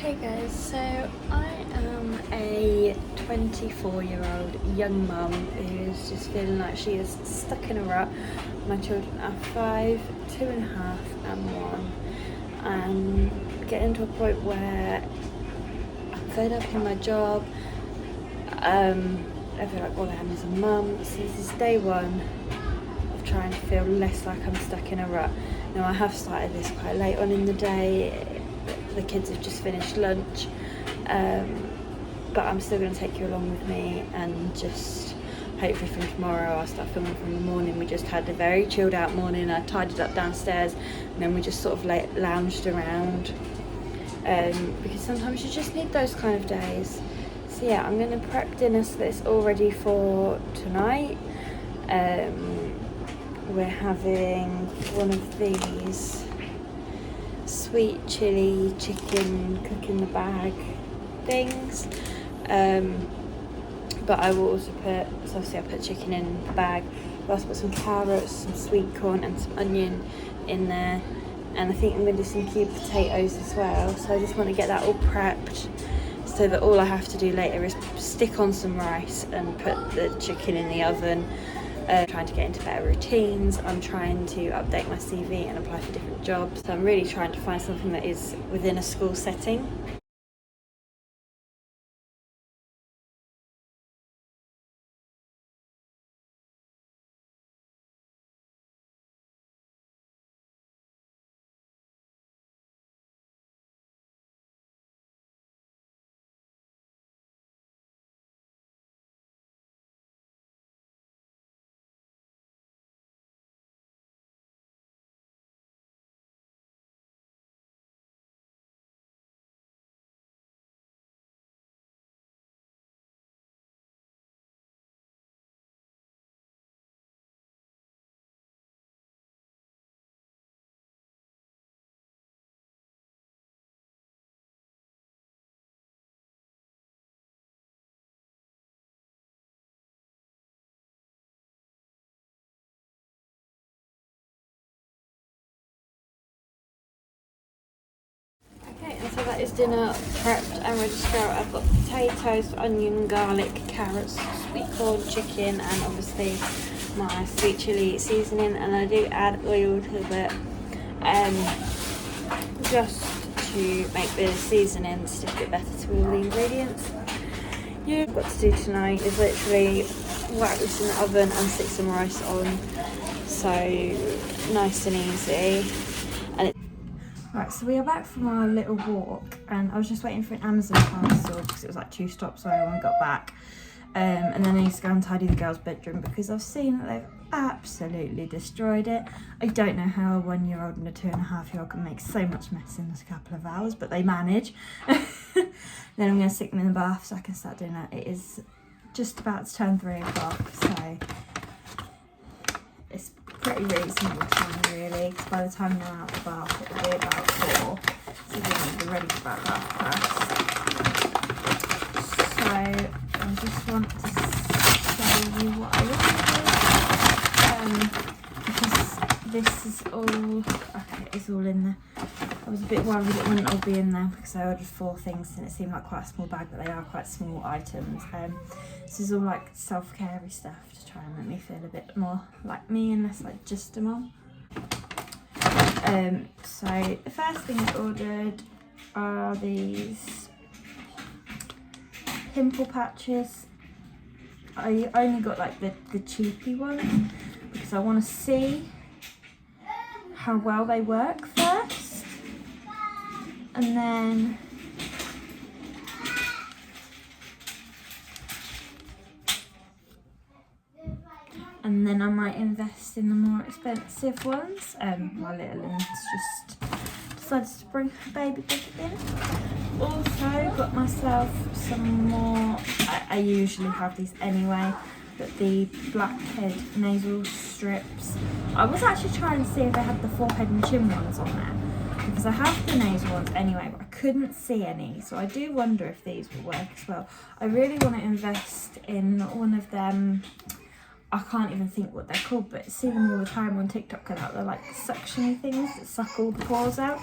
Hey guys, so I am a 24-year-old young mum who is just feeling like she is stuck in a rut. My children are 5, 2.5 and 1. I'm getting to a point where I'm fed up in my job. I feel like all I am is a mum. So this is day one of trying to feel less like I'm stuck in a rut. Now I have started this quite late on in the day. The kids have just finished lunch, but I'm still going to take you along with me, and just hopefully from tomorrow I'll start filming from the morning. We just had a very chilled out morning. I tidied up downstairs and then we just sort of lounged around, because sometimes you just need those kind of days. So yeah, I'm going to prep dinner so that it's all ready for tonight. We're having one of these sweet chili chicken cook in the bag things, but I will also put, so obviously I put chicken in the bag, I'll also put some carrots, some sweet corn and some onion in there, and I think I'm going to do some cubed potatoes as well. So I just want to get that all prepped so that all I have to do later is stick on some rice and put the chicken in the oven. Trying to get into better routines. I'm trying to update my CV and apply for different jobs. So I'm really trying to find something that is within a school setting. Okay, and so that is dinner prepped and ready to go. I've got potatoes, onion, garlic, carrots, sweet corn, chicken, and obviously my sweet chilli seasoning. And I do add oil to the bit, just to make the seasoning stick a bit better to all the ingredients. Yeah, what I've got to do tonight is literally whack this in the oven and stick some rice on. So nice and easy. Right, so we are back from our little walk, and I was just waiting for an Amazon parcel because it was like 2 stops away when we got back. And then I need to go and tidy the girls' bedroom because I've seen that they've absolutely destroyed it. I don't know how a 1-year-old and a 2.5-year-old can make so much mess in just a couple of hours, but they manage. Then I'm going to stick them in the bath so I can start doing that. It is just about to turn 3 o'clock, so it's pretty reasonable time really, because by the time they're out of the bath it'll be about 4, so we'll be ready for about 1/2 past. So I just want to show you what I ordered, because this is all, okay, it's all in there. I was a bit worried it wouldn't all be in there because I ordered 4 things and it seemed like quite a small bag, but they are quite small items. This is all like self-care-y stuff to try and make me feel a bit more like me and less like just a mum. So the first thing I ordered are these pimple patches. I only got like the cheapy ones because I want to see how well they work first. And then I might invest in the more expensive ones. My little one's just decided to bring her baby bag in. Also got myself some more, I usually have these anyway, but the blackhead nasal strips. I was actually trying to see if they had the forehead and chin ones on there, because I have the nasal ones anyway, but I couldn't see any, so I do wonder if these will work as well. I really want to invest in one of them. I can't even think what they're called, but I see them all the time on TikTok and out. They're like suction things that suck all the pores out.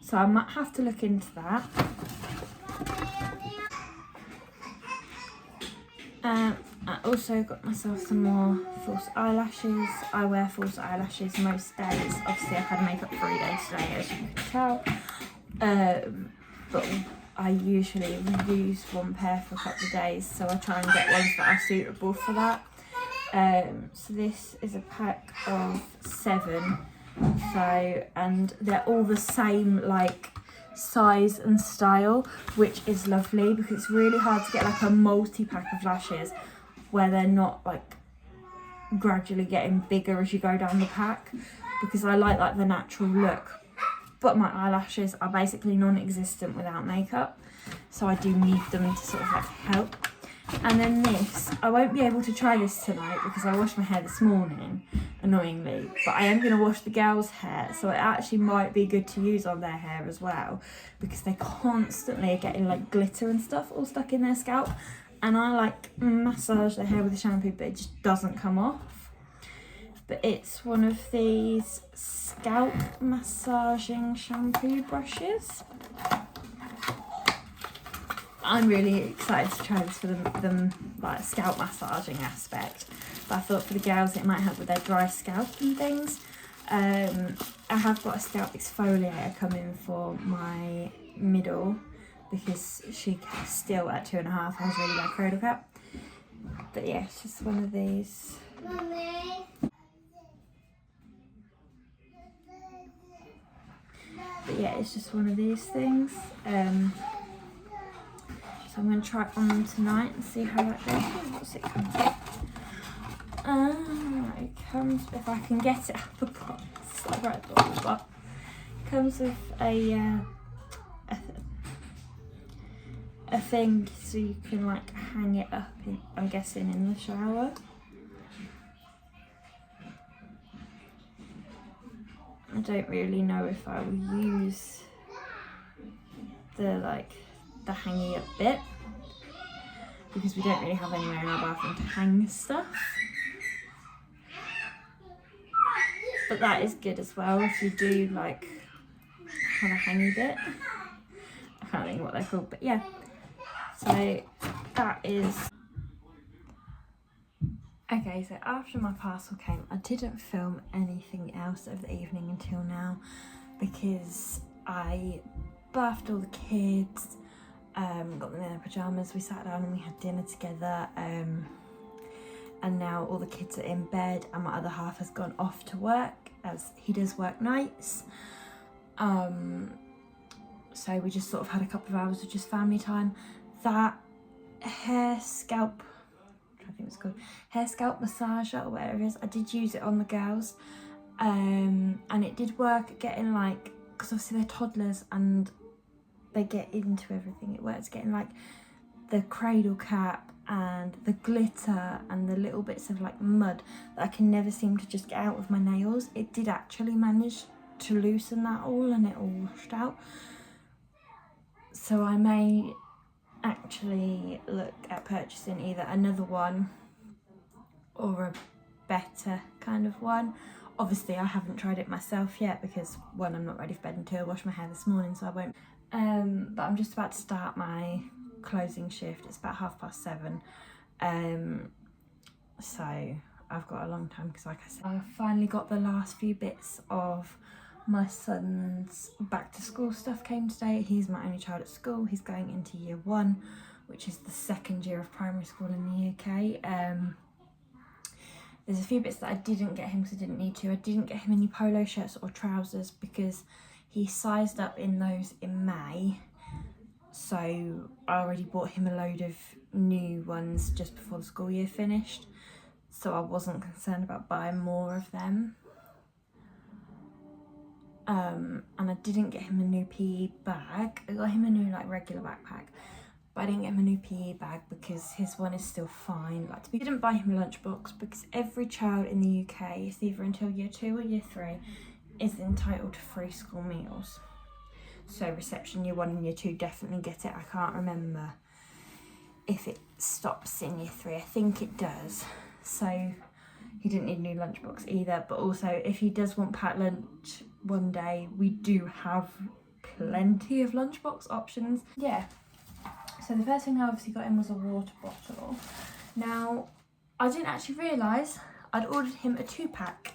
So I might have to look into that. I also got myself some more false eyelashes. I wear false eyelashes most days. Obviously I've had makeup 3 days today, as you can tell. But I usually use one pair for a couple of days, so I try and get ones that are suitable for that. So this is a pack of 7. So, and they're all the same like size and style, which is lovely because it's really hard to get like a multi-pack of lashes where they're not like gradually getting bigger as you go down the pack, because I like the natural look, but my eyelashes are basically non-existent without makeup, so I do need them to sort of like help. And then this, I won't be able to try this tonight because I washed my hair this morning, annoyingly, but I am going to wash the girls' hair, so it actually might be good to use on their hair as well, because they constantly are getting like glitter and stuff all stuck in their scalp, and I like massage their hair with a shampoo, but it just doesn't come off. But it's one of these scalp massaging shampoo brushes. I'm really excited to try this for them like scalp massaging aspect. But I thought for the girls it might help with their dry scalp and things. I have got a scalp exfoliator coming for my middle because she's still at 2.5 has really bad cradle cap. But yeah, it's just one of these. Mummy. But yeah, it's just one of these things. So I'm going to try it on them tonight and see how that goes. What's it come with? It comes, if I can get it out of the box, like right at the bottom, but it comes with a thing so you can like hang it up, I'm guessing in the shower. I don't really know if I will use the hanging up bit because we don't really have anywhere in our bathroom to hang stuff. But that is good as well if you do like have a hangy bit. I can't think what they're called, but yeah. So that is. Okay, so after my parcel came, I didn't film anything else of the evening until now because I bathed all the kids, got them in their pyjamas, we sat down and we had dinner together, and now all the kids are in bed and my other half has gone off to work as he does work nights. So we just sort of had a couple of hours of just family time. That hair scalp massager or whatever it is, I did use it on the girls, and it did work at getting like, because obviously they're toddlers and they get into everything, it works getting like the cradle cap and the glitter and the little bits of like mud that I can never seem to just get out with my nails. It did actually manage to loosen that all and it all washed out. So I may actually look at purchasing either another one or a better kind of one. Obviously I haven't tried it myself yet because one, I'm not ready for bed until I wash my hair this morning, so I won't. But I'm just about to start my closing shift. It's about 7:30. So I've got a long time because like I said, I finally got the last few bits of my son's back to school stuff came today. He's my only child at school. He's going into year 1, which is the 2nd year of primary school in the UK. There's a few bits that I didn't get him because I didn't need to. I didn't get him any polo shirts or trousers because he sized up in those in May. So I already bought him a load of new ones just before the school year finished. So I wasn't concerned about buying more of them. And I didn't get him a new PE bag. I got him a new like regular backpack, but I didn't get him a new PE bag because his one is still fine. I didn't buy him a lunchbox because every child in the UK, it's either until year 2 or year 3, is entitled to free school meals. So reception year 1 and year 2 definitely get it. I can't remember if it stops in year 3. I think it does. So he didn't need a new lunchbox either. But also if he does want packed lunch one day, we do have plenty of lunchbox options. Yeah, so the first thing I obviously got him was a water bottle. Now, I didn't actually realise I'd ordered him a 2-pack,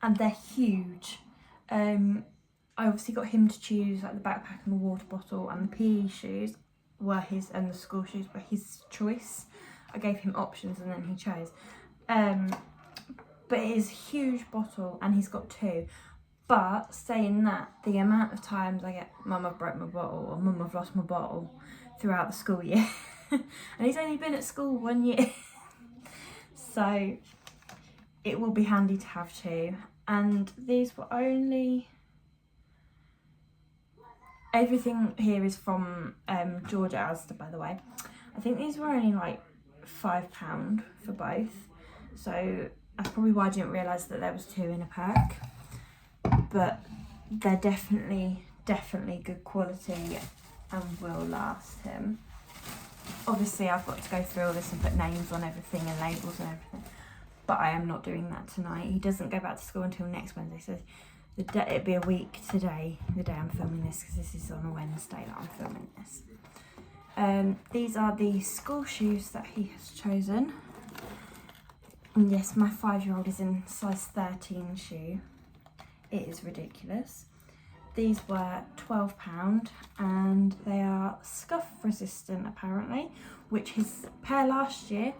and they're huge. I obviously got him to choose like the backpack and the water bottle, and the PE shoes were his, and the school shoes were his choice. I gave him options and then he chose. But it is a huge bottle and he's got 2. But saying that, the amount of times I get, Mum, I've broke my bottle, or Mum, I've lost my bottle throughout the school year. And he's only been at school 1 year. So it will be handy to have 2. And these were only, everything here is from Georgia Asda, by the way. I think these were only like £5 for both. So that's probably why I didn't realise that there was 2 in a pack. But they're definitely good quality and will last him. Obviously I've got to go through all this and put names on everything and labels and everything, but I am not doing that tonight. He doesn't go back to school until next Wednesday, so it'll be a week today, the day I'm filming this, because this is on a Wednesday that I'm filming this. These are the school shoes that he has chosen. And yes, my 5-year-old is in size 13 shoe. It is ridiculous. These were £12 and they are scuff resistant apparently, which his pair last year,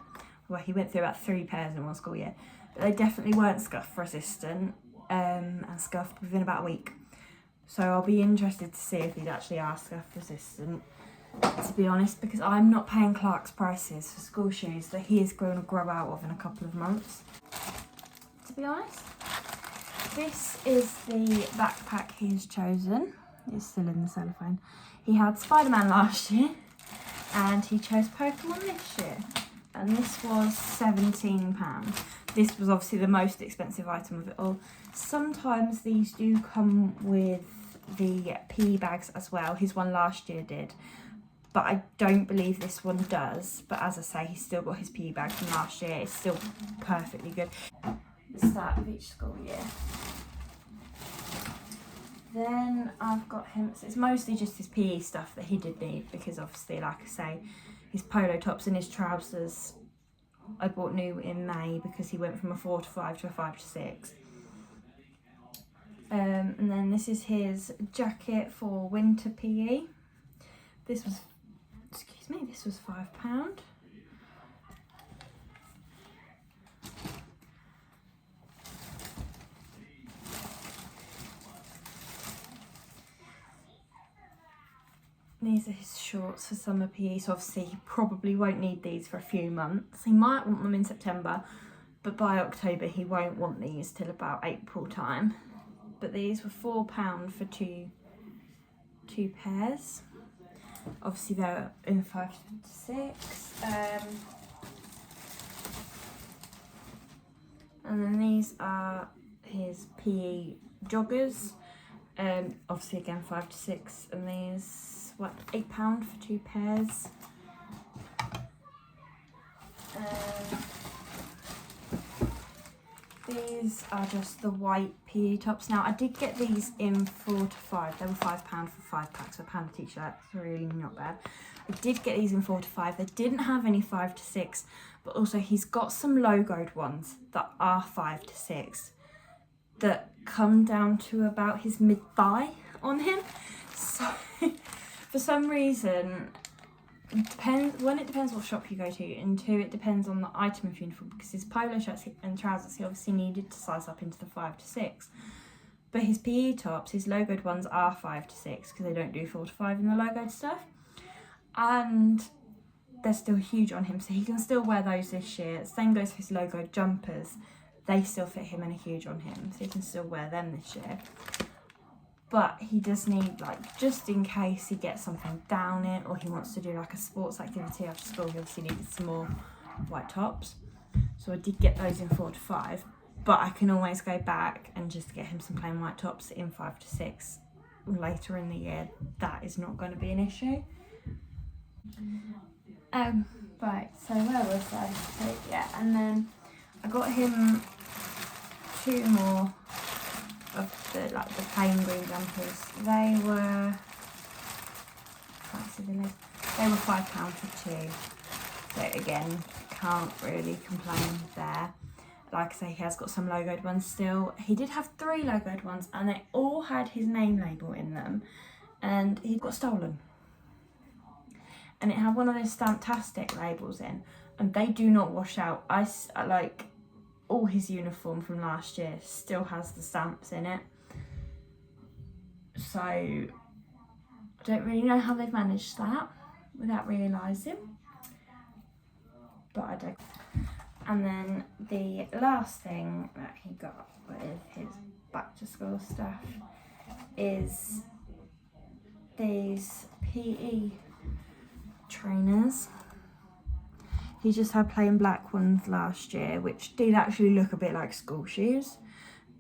well, he went through about 3 pairs in one school year, but they definitely weren't scuff resistant and scuffed within about a week. So I'll be interested to see if these actually are scuff resistant, to be honest, because I'm not paying Clark's prices for school shoes that he is going to grow out of in a couple of months, to be honest. This is the backpack he's chosen. It's still in the cellophane. He had Spider-Man last year and he chose Pokemon this year. And this was £17. This was obviously the most expensive item of it all. Sometimes these do come with the PE bags as well. His one last year did, but I don't believe this one does. But as I say, he's still got his PE bag from last year. It's still perfectly good. The start of each school year. Then I've got him, so it's mostly just his PE stuff that he did need, because obviously, like I say, his polo tops and his trousers I bought new in May because he went from a 4 to 5 to a 5 to 6. And then this is his jacket for winter PE. This was, excuse me, this was £5. These are his shorts for summer PE, so obviously he probably won't need these for a few months. He might want them in September, but by October he won't want these till about April time. But these were £4 for two pairs. Obviously they're in 5 to 6. And then these are his PE joggers. Obviously again 5 to 6, and these, what, £8 for 2 pairs. These are just the white PE tops. Now I did get these in 4 to 5. They were £5 for 5 packs, so £1 a t-shirt. It's really not bad. I did get these in 4 to 5. They didn't have any 5 to 6, but also he's got some logoed ones that are 5 to 6 that come down to about his mid-thigh on him. So for some reason, it depends what shop you go to, and 2, it depends on the item of uniform, because his polo shirts and trousers he obviously needed to size up into the 5 to 6, but his PE tops, his logoed ones, are 5 to 6 because they don't do 4 to 5 in the logoed stuff, and they're still huge on him, so he can still wear those this year. Same goes for his logoed jumpers. They still fit him and are huge on him, so he can still wear them this year. But he does need, like, just in case he gets something down it, or he wants to do like a sports activity after school, he obviously needed some more white tops. So I did get those in 4 to 5, but I can always go back and just get him some plain white tops in 5 to 6 later in the year. That is not going to be an issue. Right, so where was I? So, yeah, and then I got him 2 more of the plain green jumpers. They were, can't see the lid. They were £5 for 2. So again, can't really complain there. Like I say, he has got some logoed ones still. He did have 3 logoed ones and they all had his name label in them, and he got stolen. And it had one of those Stamptastic labels in, and they do not wash out. Like, all his uniform from last year still has the stamps in it. So I don't really know how they've managed that without realising, but I don't. And then the last thing that he got with his back to school stuff is these PE trainers. He just had plain black ones last year, which did actually look a bit like school shoes.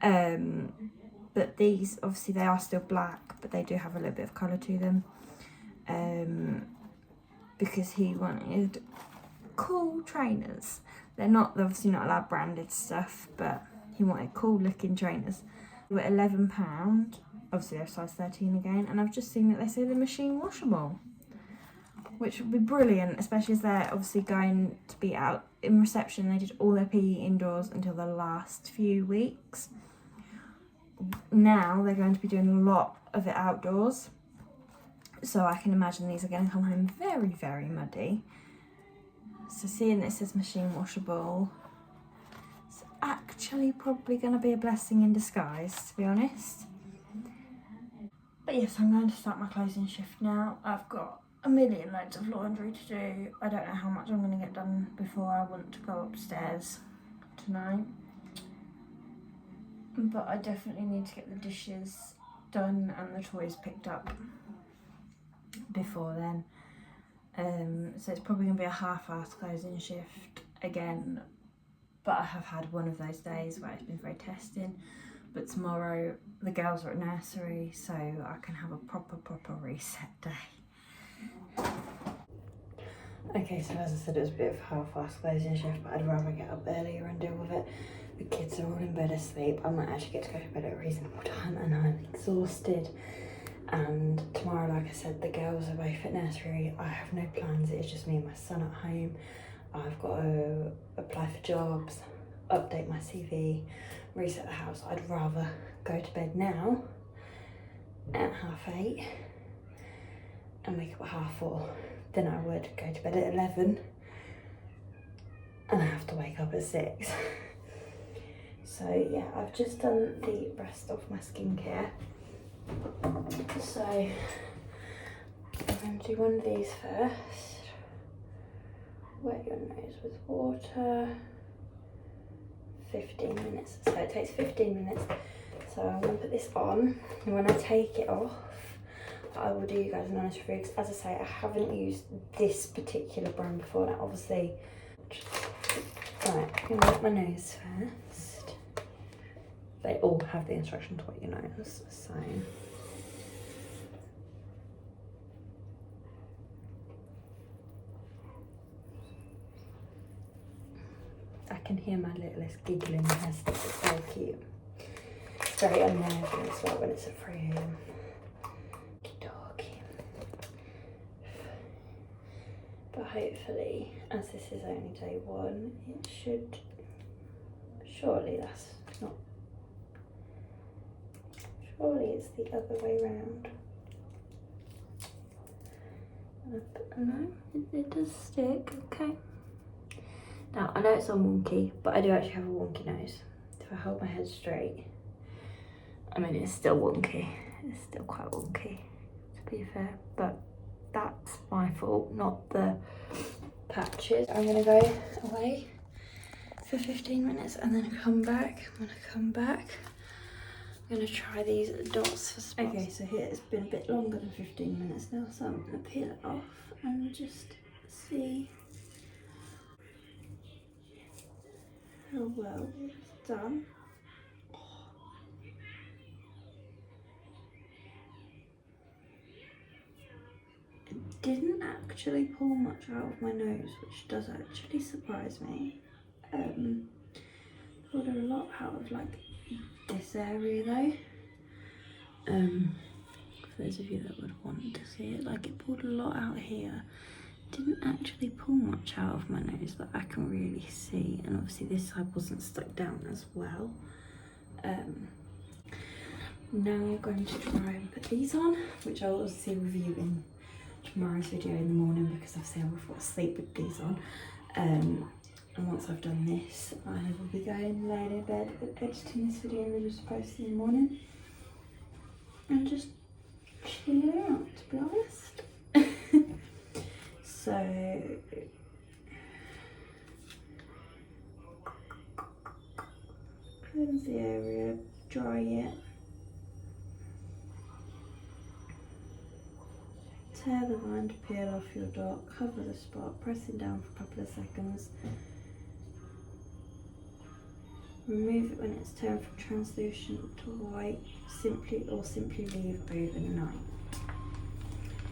But these, obviously they are still black, but they do have a little bit of colour to them. Because he wanted cool trainers. They're obviously not allowed branded stuff, but he wanted cool looking trainers. They were £11. Obviously they're size 13 again, and I've just seen that they say they're machine washable, which would be brilliant, especially as they're obviously going to be out in reception. They did all their PE indoors until the last few weeks. Now they're going to be doing a lot of it outdoors, so I can imagine these are going to come home very, very muddy. So seeing this as machine washable, it's actually probably going to be a blessing in disguise, to be honest. But yes, I'm going to start my closing shift now. I've got a million loads of laundry to do. I don't know how much I'm going to get done before I want to go upstairs tonight. But I definitely need to get the dishes done and the toys picked up before then. So it's probably going to be a half-assed closing shift again, but I have had one of those days where it's been very testing. But tomorrow the girls are at nursery, so I can have a proper reset day. Okay, so as I said, it was a bit of a half-assed closing shift, but I'd rather get up earlier and deal with it. The kids are all in bed asleep. I might actually get to go to bed at a reasonable time, and I'm exhausted. And tomorrow, like I said, the girls are both at nursery. I have no plans. It's just me and my son at home. I've got to apply for jobs, update my CV, reset the house. I'd rather go to bed now at 8:30 and wake up at 4:30 than I would go to bed at 11 and I have to wake up at 6. So yeah, I've just done the rest of my skincare. So I'm going to do one of these first. Wet your nose with water. 15 minutes. So it takes 15 minutes. So I'm going to put this on, and when I take it off, I will do you guys an honest review. As I say, I haven't used this particular brand before. Now, obviously, right, I'm going to wet my nose first. They all have the instructions to wet your nose, so. I can hear my littlest giggling as it's so cute. It's very unnerving as well when it's at 3 AM. But hopefully, as this is only day 1, it should, surely it's the other way round. No, it does stick, okay. Now, I know it's all wonky, but I do actually have a wonky nose. If I hold my head straight, I mean, it's still wonky. It's still quite wonky, to be fair, but that's my fault, not the patches. I'm gonna go away for 15 minutes and then come back. When I come back, I'm gonna try these dots for spots. Okay, so here it's been a bit longer than 15 minutes now, so I'm gonna peel it off and just see how well it's done. It didn't actually pull much out of my nose, which does actually surprise me. Pulled a lot out of like this area though. For those of you that would want to see it, like it pulled a lot out here. Didn't actually pull much out of my nose that I can really see, and obviously this side wasn't stuck down as well. Now I'm going to try and put these on, which I'll obviously review in tomorrow's video in the morning, because obviously I will fall asleep with these on. And once I've done this, I will be going laying in bed and editing this video ready to post in the morning, and just chilling out, to be honest. So cleanse the area, dry it, tear the vine to peel off your dot, cover the spot, pressing down for a couple of seconds. Remove it when it's turned from translucent to white, simply leave overnight.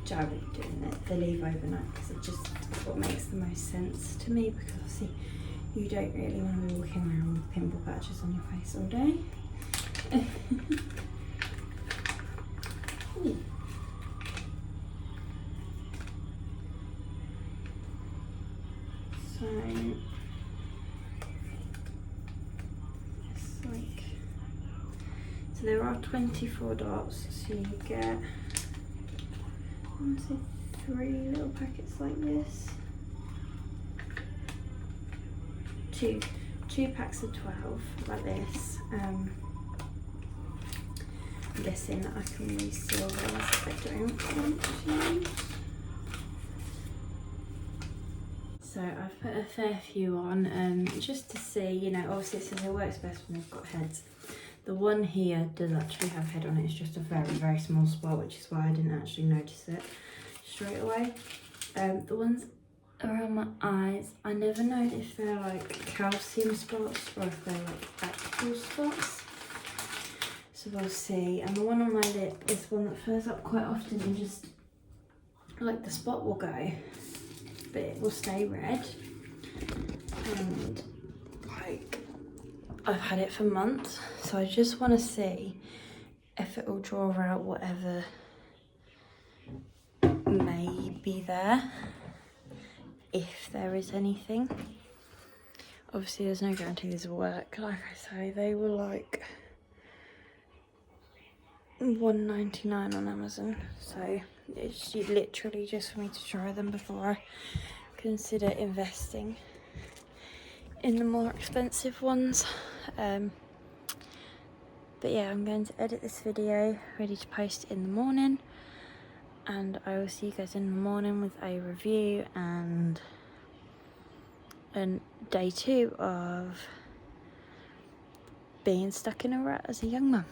Which I would do the leave overnight, because it just is what makes the most sense to me, because obviously you don't really want to be walking around with pimple patches on your face all day. So it's like, so there are 24 dots, so you get 1, 2, 3 little packets like this. Two packs of 12 like this. I'm guessing that I can reseal those if I don't want to. So I've put a fair few on, just to see, you know, obviously it says it works best when they've got heads. The one here does actually have a head on it. It's just a very, very small spot, which is why I didn't actually notice it straight away. The ones around my eyes, I never know if they're like calcium spots or if they're like actual spots. So we'll see. And the one on my lip is one that flares up quite often, and just like the spot will go, but it will stay red. And like, I've had it for months, so I just want to see if it will draw out whatever may be there, if there is anything. Obviously there's no guarantee these will work. Like I say, they were like $1.99 on Amazon, so it's literally just for me to try them before I consider investing in the more expensive ones. But yeah, I'm going to edit this video ready to post in the morning, and I will see you guys in the morning with a review and day 2 of being stuck in a rut as a young mum.